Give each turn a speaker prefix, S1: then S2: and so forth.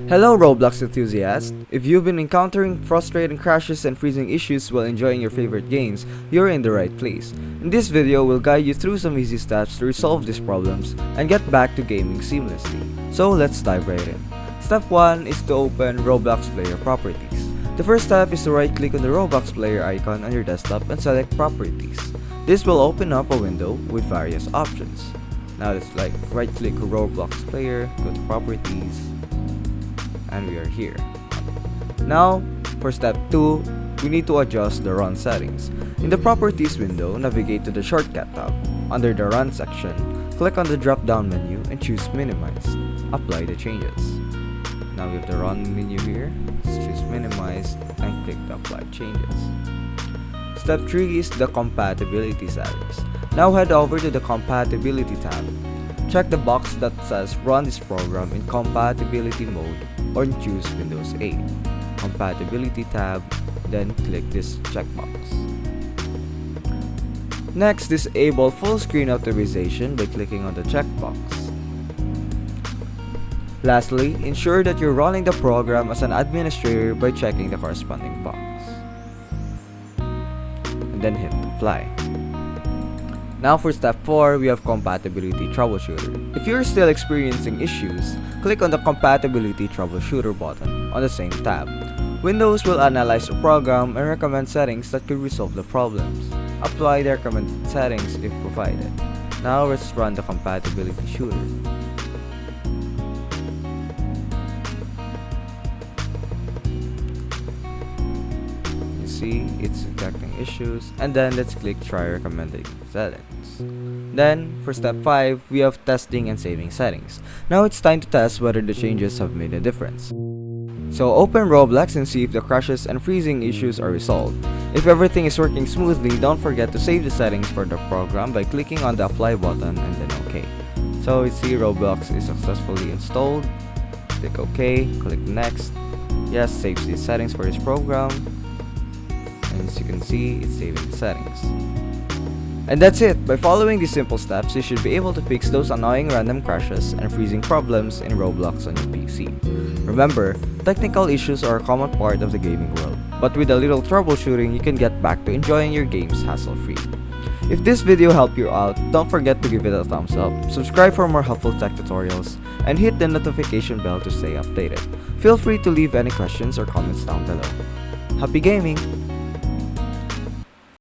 S1: Hello Roblox enthusiasts! If you've been encountering frustrating crashes and freezing issues while enjoying your favorite games, you're in the right place. In this video, we'll guide you through some easy steps to resolve these problems and get back to gaming seamlessly. So let's dive right in. Step 1 is to open Roblox player properties. The first step is to right click on the Roblox player icon on your desktop and select properties. This will open up a window with various options. Now let's right click on Roblox player, go to properties, and we are here. Now, for step 2, we need to adjust the run settings. In the properties window, navigate to the shortcut tab. Under the run section, click on the drop down menu and choose minimize. Apply the changes. Now we have the run menu here. Let's choose minimize and click the apply changes. Step 3 is the compatibility settings. Now head over to the compatibility tab. Check the box that says run this program in compatibility mode or choose Windows 8. Compatibility tab, then click this checkbox. Next, disable full screen authorization by clicking on the checkbox. Lastly, ensure that you're running the program as an administrator by checking the corresponding box. And then hit apply. Now for step 4, we have compatibility troubleshooter. If you're still experiencing issues, click on the compatibility troubleshooter button on the same tab. Windows will analyze the program and recommend settings that could resolve the problems. Apply the recommended settings if provided. Now let's run the compatibility shooter. You see, it's detecting issues, and then let's click try recommended settings. Then, for step 5, we have testing and saving settings. Now it's time to test whether the changes have made a difference. So open Roblox and see if the crashes and freezing issues are resolved. If everything is working smoothly, don't forget to save the settings for the program by clicking on the apply button and then OK. So we see Roblox is successfully installed. Click OK, click next. Yes, saves the settings for this program. And as you can see, it's saving the settings. And that's it. By following these simple steps, you should be able to fix those annoying random crashes and freezing problems in Roblox on your PC. Remember, technical issues are a common part of the gaming world, but with a little troubleshooting, you can get back to enjoying your games hassle-free. If this video helped you out, don't forget to give it a thumbs up, subscribe for more helpful tech tutorials, and hit the notification bell to stay updated. Feel free to leave any questions or comments down below. Happy gaming!